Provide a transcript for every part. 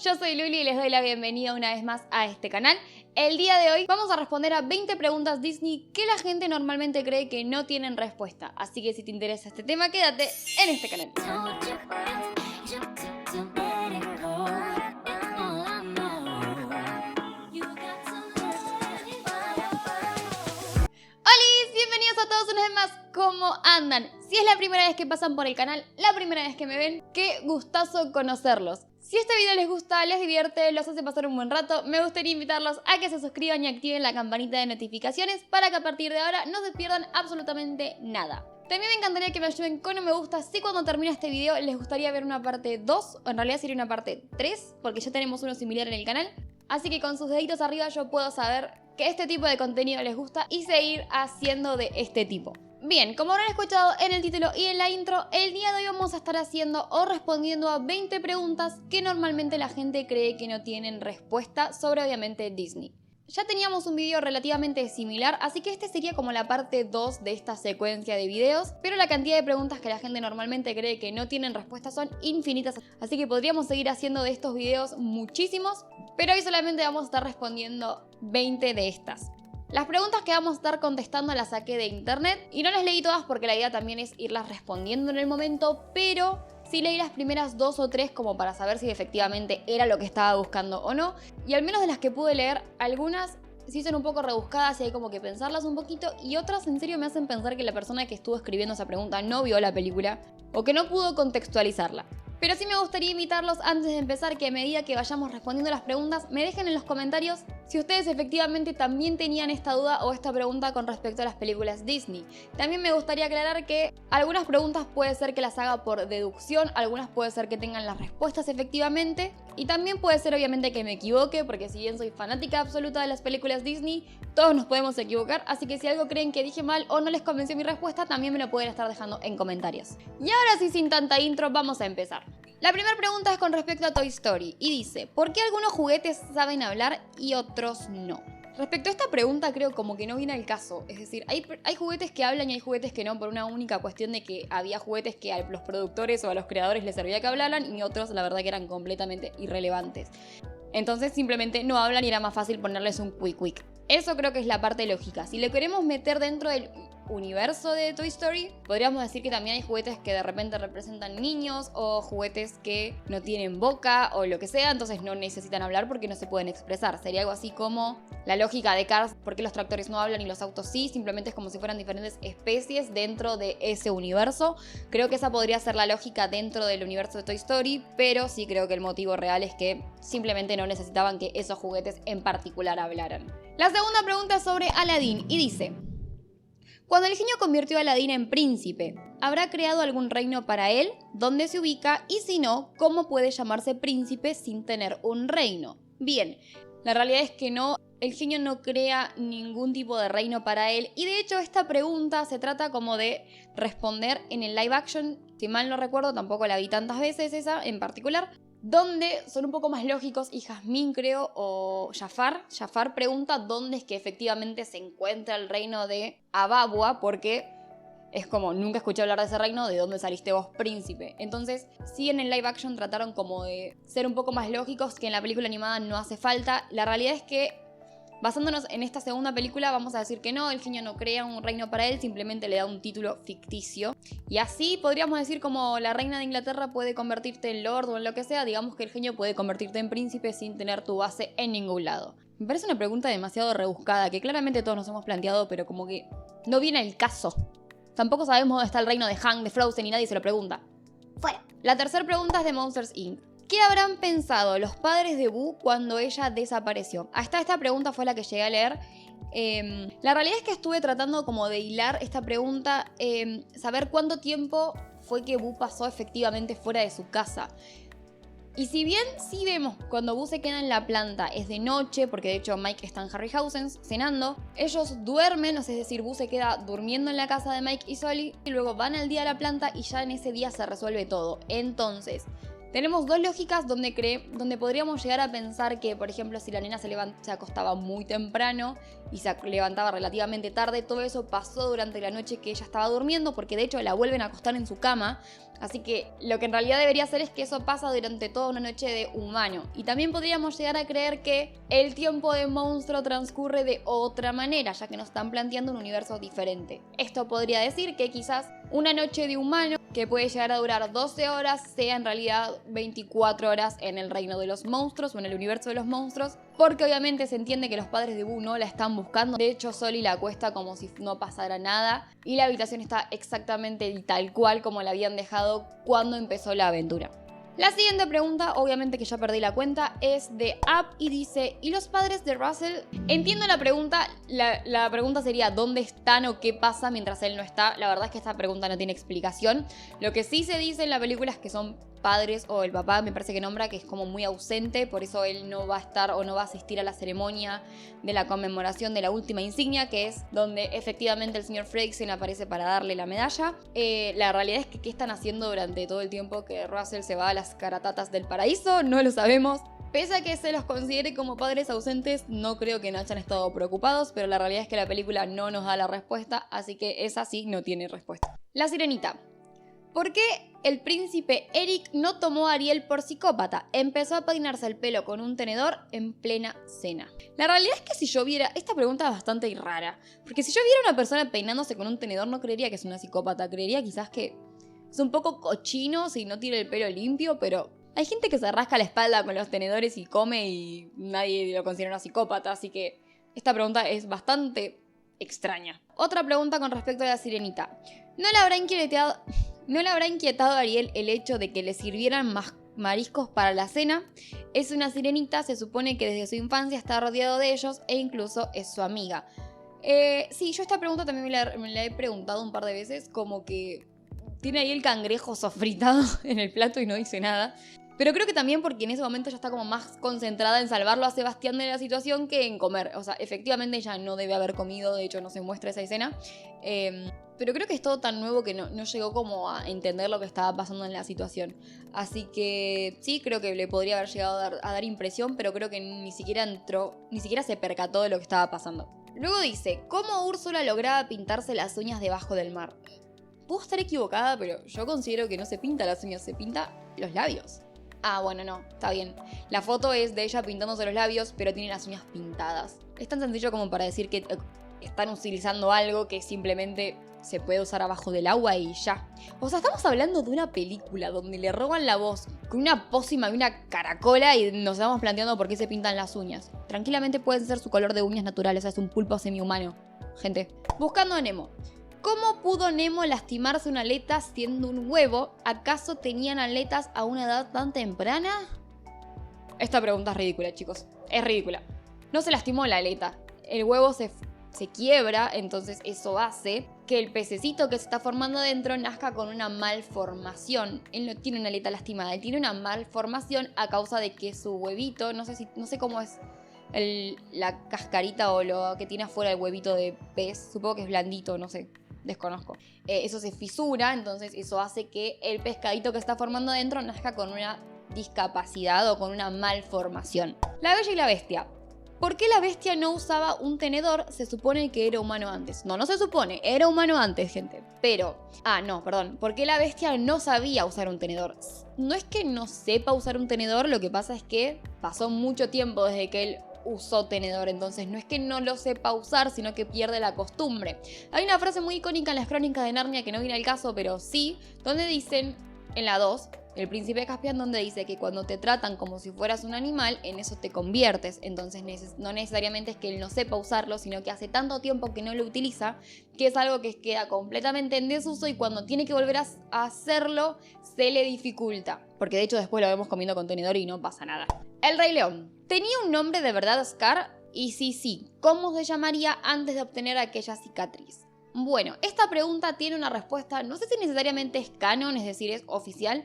yo soy Luli y les doy la bienvenida una vez más a este canal. El día de hoy vamos a responder a 20 preguntas Disney que la gente normalmente cree que no tienen respuesta. Así que si te interesa este tema, quédate en este canal. Bienvenidos a todos una vez más, ¿cómo andan? Si es la primera vez que pasan por el canal, la primera vez que me ven, qué gustazo conocerlos. Si este video les gusta, les divierte, los hace pasar un buen rato, me gustaría invitarlos a que se suscriban y activen la campanita de notificaciones para que a partir de ahora no se pierdan absolutamente nada. También me encantaría que me ayuden con un me gusta si cuando termine este video les gustaría ver una parte 2, o en realidad sería una parte 3, porque ya tenemos uno similar en el canal. Así que con sus deditos arriba yo puedo saber que este tipo de contenido les gusta y seguir haciendo de este tipo. Bien, como habrán escuchado en el título y en la intro, el día de hoy vamos a estar haciendo o respondiendo a 20 preguntas que normalmente la gente cree que no tienen respuesta sobre obviamente Disney. Ya teníamos un video relativamente similar, así que este sería como la parte 2 de esta secuencia de videos, pero la cantidad de preguntas que la gente normalmente cree que no tienen respuesta son infinitas, así que podríamos seguir haciendo de estos videos muchísimos, pero hoy solamente vamos a estar respondiendo 20 de estas. Las preguntas que vamos a estar contestando las saqué de internet y no las leí todas porque la idea también es irlas respondiendo en el momento, pero sí leí las primeras 2 o 3 como para saber si efectivamente era lo que estaba buscando o no. Y al menos de las que pude leer, algunas sí son un poco rebuscadas y hay como que pensarlas un poquito. Y otras en serio me hacen pensar que la persona que estuvo escribiendo esa pregunta no vio la película o que no pudo contextualizarla. Pero sí me gustaría invitarlos antes de empezar que a medida que vayamos respondiendo las preguntas me dejen en los comentarios si ustedes efectivamente también tenían esta duda o esta pregunta con respecto a las películas Disney. También me gustaría aclarar que algunas preguntas puede ser que las haga por deducción, algunas puede ser que tengan las respuestas efectivamente y también puede ser obviamente que me equivoque porque si bien soy fanática absoluta de las películas Disney, todos nos podemos equivocar, así que si algo creen que dije mal o no les convenció mi respuesta, también me lo pueden estar dejando en comentarios. Y ahora sí, sin tanta intro, vamos a empezar. La primera pregunta es con respecto a Toy Story y dice, ¿por qué algunos juguetes saben hablar y otros no? Respecto a esta pregunta creo como que no viene al caso, es decir, hay juguetes que hablan y hay juguetes que no por una única cuestión de que había juguetes que a los productores o a los creadores les servía que hablaran y otros la verdad que eran completamente irrelevantes. Entonces simplemente no hablan y era más fácil ponerles un quick. Eso creo que es la parte lógica. Si le queremos meter dentro del universo de Toy Story, podríamos decir que también hay juguetes que de repente representan niños o juguetes que no tienen boca o lo que sea, entonces no necesitan hablar porque no se pueden expresar. Sería algo así como la lógica de Cars, ¿por qué los tractores no hablan y los autos sí? Simplemente es como si fueran diferentes especies dentro de ese universo. Creo que esa podría ser la lógica dentro del universo de Toy Story, pero sí creo que el motivo real es que simplemente no necesitaban que esos juguetes en particular hablaran. La segunda pregunta es sobre Aladdin y dice, cuando el genio convirtió a Aladdin en príncipe, ¿habrá creado algún reino para él? ¿Dónde se ubica? Y si no, ¿cómo puede llamarse príncipe sin tener un reino? Bien, la realidad es que no, el genio no crea ningún tipo de reino para él y de hecho esta pregunta se trata como de responder en el live action, si mal no recuerdo, tampoco la vi tantas veces esa en particular, donde son un poco más lógicos y Jasmine creo o Jafar pregunta dónde es que efectivamente se encuentra el reino de Ababua porque es como nunca escuché hablar de ese reino, ¿de dónde saliste vos príncipe? Entonces sí en el live action trataron como de ser un poco más lógicos que en la película animada no hace falta. La realidad es que basándonos en esta segunda película vamos a decir que no, el genio no crea un reino para él, simplemente le da un título ficticio. Y así podríamos decir como la reina de Inglaterra puede convertirte en lord o en lo que sea, digamos que el genio puede convertirte en príncipe sin tener tu base en ningún lado. Me parece una pregunta demasiado rebuscada que claramente todos nos hemos planteado, pero como que no viene al caso. Tampoco sabemos dónde está el reino de Hank, de Frozen y nadie se lo pregunta. Fuera. La tercera pregunta es de Monsters Inc. ¿Qué habrán pensado los padres de Boo cuando ella desapareció? Hasta esta pregunta fue la que llegué a leer. La realidad es que estuve tratando como de hilar esta pregunta, saber cuánto tiempo fue que Boo pasó efectivamente fuera de su casa. Y si bien sí vemos cuando Boo se queda en la planta es de noche, porque de hecho Mike está en Harryhausen cenando, ellos duermen, es decir, Boo se queda durmiendo en la casa de Mike y Sully y luego van al día a la planta y ya en ese día se resuelve todo. Entonces, Tenemos dos lógicas donde podríamos llegar a pensar que, por ejemplo, si la nena se acostaba muy temprano y se levantaba relativamente tarde, todo eso pasó durante la noche que ella estaba durmiendo, porque de hecho la vuelven a acostar en su cama. Así que lo que en realidad debería ser es que eso pasa durante toda una noche de humano. Y también podríamos llegar a creer que el tiempo de monstruo transcurre de otra manera, ya que nos están planteando un universo diferente. Esto podría decir que quizás una noche de humano, que puede llegar a durar 12 horas, sea en realidad 24 horas en el reino de los monstruos o en el universo de los monstruos, porque obviamente se entiende que los padres de Boo no la están buscando. De hecho, Sully la acuesta como si no pasara nada y la habitación está exactamente tal cual como la habían dejado cuando empezó la aventura. La siguiente pregunta, obviamente que ya perdí la cuenta, es de Up y dice: ¿y los padres de Russell? Entiendo la pregunta, la pregunta sería ¿dónde están o qué pasa mientras él no está? La verdad es que esta pregunta no tiene explicación. Lo que sí se dice en la película es que son padres, o el papá me parece que nombra, que es como muy ausente, por eso él no va a estar o no va a asistir a la ceremonia de la conmemoración de la última insignia, que es donde efectivamente el señor Fredricksen aparece para darle la medalla. La realidad es que ¿qué están haciendo durante todo el tiempo que Russell se va a las caratatas del paraíso? No lo sabemos. Pese a que se los considere como padres ausentes, no creo que no hayan estado preocupados, pero la realidad es que la película no nos da la respuesta, así que esa sí no tiene respuesta. La Sirenita. ¿Por qué el príncipe Eric no tomó a Ariel por psicópata? Empezó a peinarse el pelo con un tenedor en plena cena. La realidad es que si yo viera... Esta pregunta es bastante rara. Porque si yo viera a una persona peinándose con un tenedor, no creería que es una psicópata. Creería quizás que es un poco cochino si no tiene el pelo limpio, pero... Hay gente que se rasca la espalda con los tenedores y come y nadie lo considera una psicópata. Así que esta pregunta es bastante extraña. Otra pregunta con respecto a la Sirenita. ¿No le habrá inquietado a Ariel el hecho de que le sirvieran más mariscos para la cena? Es una sirenita, se supone que desde su infancia está rodeado de ellos e incluso es su amiga. Sí, yo esta pregunta también me la he preguntado un par de veces, como que tiene ahí el cangrejo sofritado en el plato y no dice nada. Pero creo que también porque en ese momento ya está como más concentrada en salvarlo a Sebastián de la situación que en comer. O sea, efectivamente ella no debe haber comido, de hecho no se muestra esa escena. Pero creo que es todo tan nuevo que no llegó como a entender lo que estaba pasando en la situación. Así que sí, creo que le podría haber llegado a dar impresión, pero creo que ni siquiera se percató de lo que estaba pasando. Luego dice: ¿cómo Úrsula lograba pintarse las uñas debajo del mar? Puedo estar equivocada, pero yo considero que no se pinta las uñas, se pinta los labios. Ah, bueno, no, está bien. La foto es de ella pintándose los labios, pero tiene las uñas pintadas. Es tan sencillo como para decir que están utilizando algo que simplemente se puede usar abajo del agua y ya. O sea, estamos hablando de una película donde le roban la voz con una pócima y una caracola y nos estamos planteando por qué se pintan las uñas. Tranquilamente pueden ser su color de uñas naturales, o sea, es un pulpo semi-humano. Gente. Buscando a Nemo. ¿Cómo pudo Nemo lastimarse una aleta siendo un huevo? ¿Acaso tenían aletas a una edad tan temprana? Esta pregunta es ridícula, chicos. Es ridícula. No se lastimó la aleta. El huevo se quiebra, entonces eso hace que el pececito que se está formando adentro nazca con una malformación. Él no tiene una aleta lastimada, él tiene una malformación a causa de que su huevito, no sé cómo es la cascarita o lo que tiene afuera el huevito de pez, supongo que es blandito, no sé. Desconozco. Eso se fisura, entonces eso hace que el pescadito que está formando adentro nazca con una discapacidad o con una malformación. La Bella y la Bestia. ¿Por qué la bestia no usaba un tenedor? Se supone que era humano antes. No se supone, era humano antes, gente. Pero, ¿por qué la bestia no sabía usar un tenedor? No es que no sepa usar un tenedor, lo que pasa es que pasó mucho tiempo desde que él usó tenedor, entonces no es que no lo sepa usar, sino que pierde la costumbre. Hay una frase muy icónica en las Crónicas de Narnia que no viene al caso, pero sí, donde dicen, en la 2, El Príncipe Caspian, donde dice que cuando te tratan como si fueras un animal, en eso te conviertes. Entonces no necesariamente es que él no sepa usarlo, sino que hace tanto tiempo que no lo utiliza, que es algo que queda completamente en desuso y cuando tiene que volver a hacerlo, se le dificulta. Porque de hecho después lo vemos comiendo con tenedor y no pasa nada. El Rey León. ¿Tenía un nombre de verdad Scar? Y sí, ¿cómo se llamaría antes de obtener aquella cicatriz? Bueno, esta pregunta tiene una respuesta, no sé si necesariamente es canon, es decir, es oficial,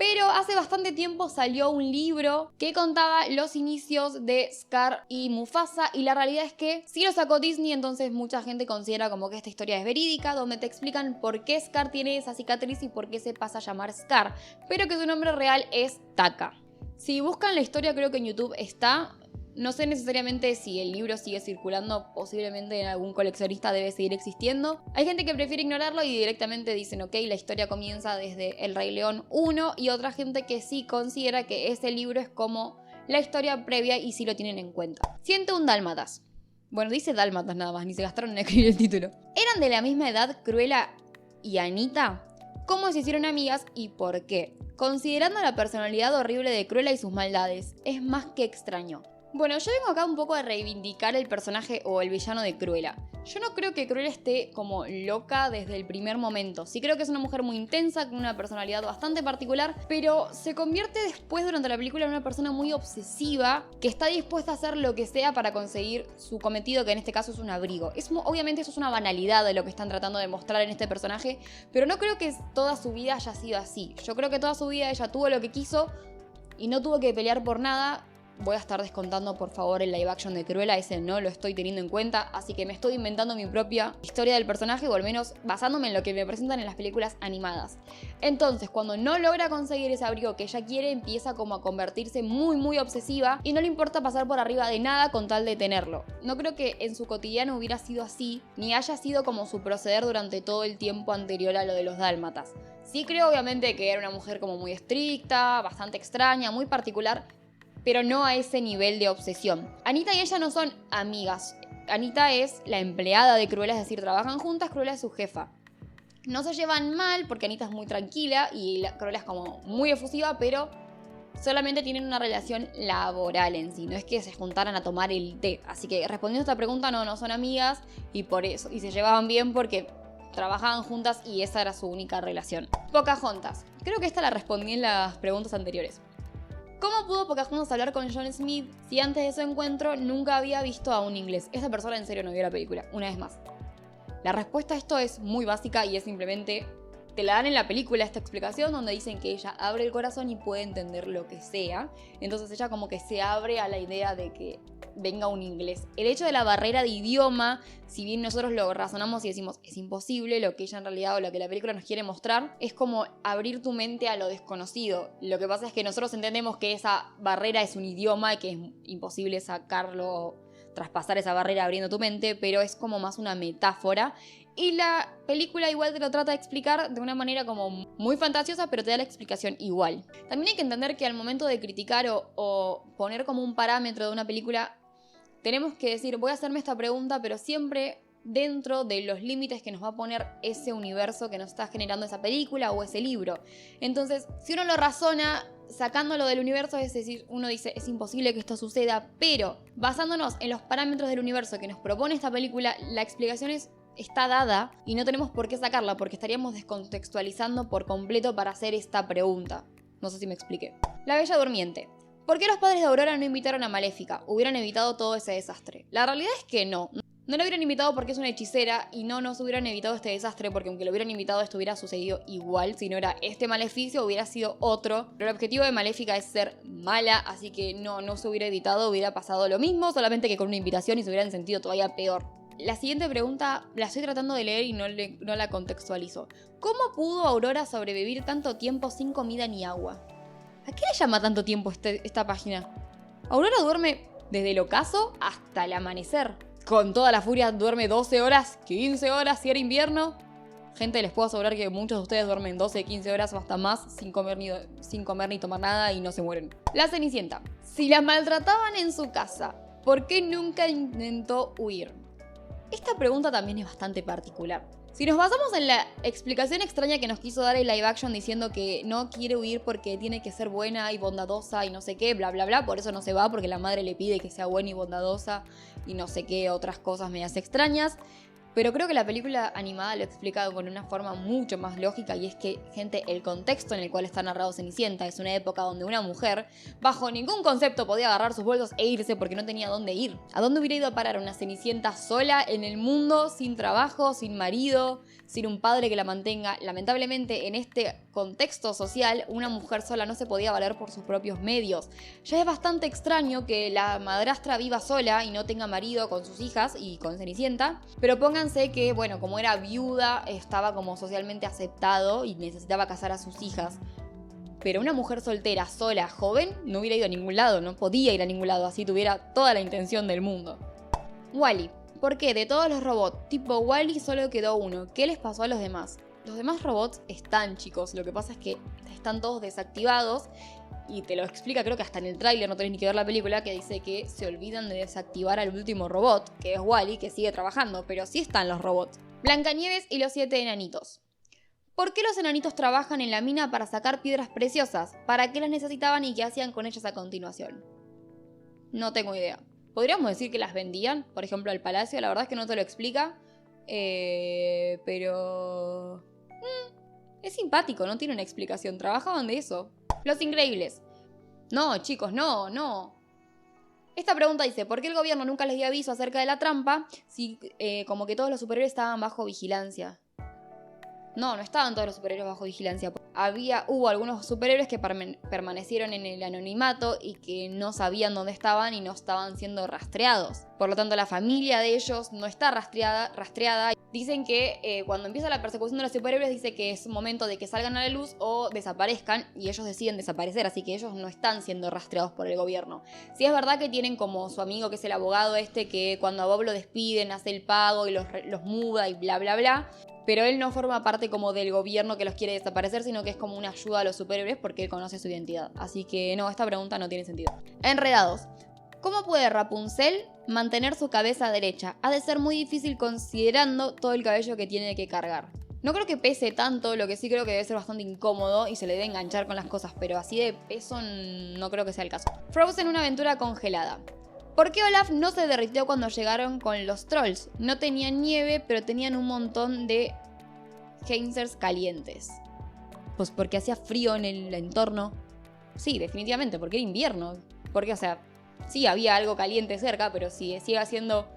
Pero hace bastante tiempo salió un libro que contaba los inicios de Scar y Mufasa, y la realidad es que sí lo sacó Disney, entonces mucha gente considera como que esta historia es verídica, donde te explican por qué Scar tiene esa cicatriz y por qué se pasa a llamar Scar, pero que su nombre real es Taka. Si buscan la historia, creo que en YouTube está. No sé necesariamente si el libro sigue circulando, posiblemente en algún coleccionista debe seguir existiendo. Hay gente que prefiere ignorarlo y directamente dicen, ok, la historia comienza desde El Rey León 1, y otra gente que sí considera que ese libro es como la historia previa y sí lo tienen en cuenta. 101 Dálmatas. Bueno, dice Dálmatas nada más, ni se gastaron en escribir el título. ¿Eran de la misma edad Cruella y Anita? ¿Cómo se hicieron amigas y por qué? Considerando la personalidad horrible de Cruella y sus maldades, es más que extraño. Bueno, yo vengo acá un poco a reivindicar el personaje o el villano de Cruella. Yo no creo que Cruella esté como loca desde el primer momento. Sí creo que es una mujer muy intensa, con una personalidad bastante particular, pero se convierte después durante la película en una persona muy obsesiva que está dispuesta a hacer lo que sea para conseguir su cometido, que en este caso es un abrigo. Obviamente eso es una banalidad de lo que están tratando de mostrar en este personaje, pero no creo que toda su vida haya sido así. Yo creo que toda su vida ella tuvo lo que quiso y no tuvo que pelear por nada. Voy a estar descontando, por favor, el live action de Cruella, ese no lo estoy teniendo en cuenta, así que me estoy inventando mi propia historia del personaje, o al menos basándome en lo que me presentan en las películas animadas. Entonces, cuando no logra conseguir ese abrigo que ella quiere, empieza como a convertirse muy obsesiva y no le importa pasar por arriba de nada con tal de tenerlo. No creo que en su cotidiano hubiera sido así, ni haya sido como su proceder durante todo el tiempo anterior a lo de los dálmatas. Sí creo, obviamente, que era una mujer como muy estricta, bastante extraña, muy particular, pero no a ese nivel de obsesión. Anita y ella no son amigas. Anita es la empleada de Cruella, es decir, trabajan juntas, Cruella es su jefa. No se llevan mal porque Anita es muy tranquila y Cruella es como muy efusiva, pero solamente tienen una relación laboral en sí, no es que se juntaran a tomar el té. Así que respondiendo a esta pregunta, no son amigas y por eso. Y se llevaban bien porque trabajaban juntas y esa era su única relación. Pocahontas. Creo que esta la respondí en las preguntas anteriores. ¿Cómo pudo Pocahontas hablar con John Smith si antes de su encuentro nunca había visto a un inglés? Esa persona en serio no vio la película, una vez más. La respuesta a esto es muy básica y es simplemente, te la dan en la película esta explicación donde dicen que ella abre el corazón y puede entender lo que sea. Entonces ella como que se abre a la idea de que venga un inglés. El hecho de la barrera de idioma, si bien nosotros lo razonamos y decimos es imposible, lo que ella en realidad o lo que la película nos quiere mostrar es como abrir tu mente a lo desconocido. Lo que pasa es que nosotros entendemos que esa barrera es un idioma y que es imposible sacarlo, traspasar esa barrera abriendo tu mente, pero es como más una metáfora. Y la película igual te lo trata de explicar de una manera como muy fantasiosa, pero te da la explicación igual. También hay que entender que al momento de criticar o poner como un parámetro de una película, tenemos que decir, voy a hacerme esta pregunta, pero siempre dentro de los límites que nos va a poner ese universo que nos está generando esa película o ese libro. Entonces, si uno lo razona sacándolo del universo, es decir, uno dice, es imposible que esto suceda, pero basándonos en los parámetros del universo que nos propone esta película, la explicación está dada y no tenemos por qué sacarla, porque estaríamos descontextualizando por completo para hacer esta pregunta. No sé si me expliqué. La Bella Durmiente. ¿Por qué los padres de Aurora no invitaron a Maléfica? Hubieran evitado todo ese desastre. La realidad es que no. No lo hubieran invitado porque es una hechicera y no se hubieran evitado este desastre, porque aunque lo hubieran invitado esto hubiera sucedido igual. Si no era este maleficio, hubiera sido otro. Pero el objetivo de Maléfica es ser mala, así que no se hubiera evitado, hubiera pasado lo mismo, solamente que con una invitación y se hubieran sentido todavía peor. La siguiente pregunta la estoy tratando de leer y no la contextualizo. ¿Cómo pudo Aurora sobrevivir tanto tiempo sin comida ni agua? ¿A qué le llama tanto tiempo esta página? Aurora duerme desde el ocaso hasta el amanecer. Con toda la furia duerme 12 horas, 15 horas si era invierno. Gente, les puedo asegurar que muchos de ustedes duermen 12, 15 horas o hasta más sin comer ni tomar nada y no se mueren. La Cenicienta. Si la maltrataban en su casa, ¿por qué nunca intentó huir? Esta pregunta también es bastante particular. Si nos basamos en la explicación extraña que nos quiso dar el live action diciendo que no quiere huir porque tiene que ser buena y bondadosa y no sé qué, bla bla bla, por eso no se va porque la madre le pide que sea buena y bondadosa y no sé qué otras cosas medias extrañas, Pero creo que la película animada lo explica con una forma mucho más lógica, y es que, gente, el contexto en el cual está narrado Cenicienta es una época donde una mujer, bajo ningún concepto, podía agarrar sus bolsos e irse porque no tenía dónde ir. ¿A dónde hubiera ido a parar una Cenicienta sola en el mundo, sin trabajo, sin marido, sin un padre que la mantenga? Lamentablemente, en este contexto social, una mujer sola no se podía valer por sus propios medios. Ya es bastante extraño que la madrastra viva sola y no tenga marido con sus hijas y con Cenicienta, pero pónganse que, bueno, como era viuda, estaba como socialmente aceptado y necesitaba casar a sus hijas. Pero una mujer soltera, sola, joven, no hubiera ido a ningún lado, no podía ir a ningún lado, así tuviera toda la intención del mundo. Wall-E. ¿Por qué de todos los robots tipo Wall-E solo quedó uno? ¿Qué les pasó a los demás? Los demás robots están, chicos, lo que pasa es que están todos desactivados, y te lo explica, creo que hasta en el tráiler, no tenés ni que ver la película, que dice que se olvidan de desactivar al último robot, que es Wall-E, que sigue trabajando, pero sí están los robots. Blancanieves y los 7 enanitos. ¿Por qué los enanitos trabajan en la mina para sacar piedras preciosas? ¿Para qué las necesitaban y qué hacían con ellas a continuación? No tengo idea. Podríamos decir que las vendían, por ejemplo, al palacio, la verdad es que no te lo explica, pero... es simpático, no tiene una explicación, trabajaban de eso. Los Increíbles. No, chicos, no. Esta pregunta dice, ¿por qué el gobierno nunca les dio aviso acerca de la trampa si como que todos los superhéroes estaban bajo vigilancia? No estaban todos los superhéroes bajo vigilancia. Hubo algunos superhéroes que permanecieron en el anonimato y que no sabían dónde estaban y no estaban siendo rastreados. Por lo tanto, la familia de ellos no está rastreada. Dicen que cuando empieza la persecución de los superhéroes, dice que es momento de que salgan a la luz o desaparezcan, y ellos deciden desaparecer, así que ellos no están siendo rastreados por el gobierno. Sí es verdad que tienen como su amigo, que es el abogado que cuando a Bob lo despiden hace el pago y los muda y bla bla bla. Pero él no forma parte como del gobierno que los quiere desaparecer, sino que es como una ayuda a los superhéroes porque él conoce su identidad. Así que no, esta pregunta no tiene sentido. Enredados. ¿Cómo puede Rapunzel mantener su cabeza derecha? Ha de ser muy difícil considerando todo el cabello que tiene que cargar. No creo que pese tanto, lo que sí creo que debe ser bastante incómodo y se le debe enganchar con las cosas, pero así de peso no creo que sea el caso. Frozen, una aventura congelada. ¿Por qué Olaf no se derritió cuando llegaron con los trolls? No tenían nieve, pero tenían un montón de geysers calientes. Pues porque hacía frío en el entorno. Sí, definitivamente, porque era invierno. Porque, o sea, sí había algo caliente cerca, pero si sigue haciendo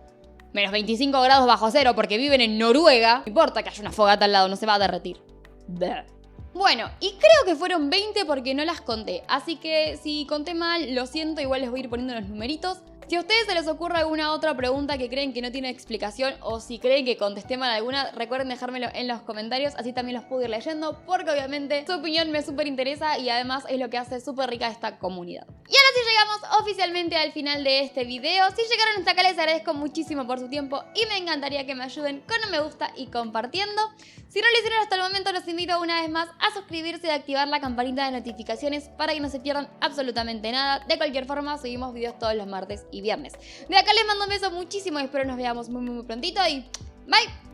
menos 25 grados bajo cero porque viven en Noruega, no importa que haya una fogata al lado, no se va a derretir. Bleh. Bueno, y creo que fueron 20 porque no las conté. Así que si conté mal, lo siento, igual les voy a ir poniendo los numeritos. Si a ustedes se les ocurre alguna otra pregunta que creen que no tiene explicación, o si creen que contesté mal alguna, recuerden dejármelo en los comentarios, así también los puedo ir leyendo, porque obviamente su opinión me súper interesa y además es lo que hace súper rica esta comunidad. Y ahora sí llegamos oficialmente al final de este video. Si llegaron hasta acá les agradezco muchísimo por su tiempo y me encantaría que me ayuden con un me gusta y compartiendo. Si no lo hicieron hasta el momento, los invito una vez más a suscribirse y a activar la campanita de notificaciones para que no se pierdan absolutamente nada. De cualquier forma, subimos videos todos los martes y viernes. De acá les mando un beso muchísimo y espero nos veamos muy prontito y bye.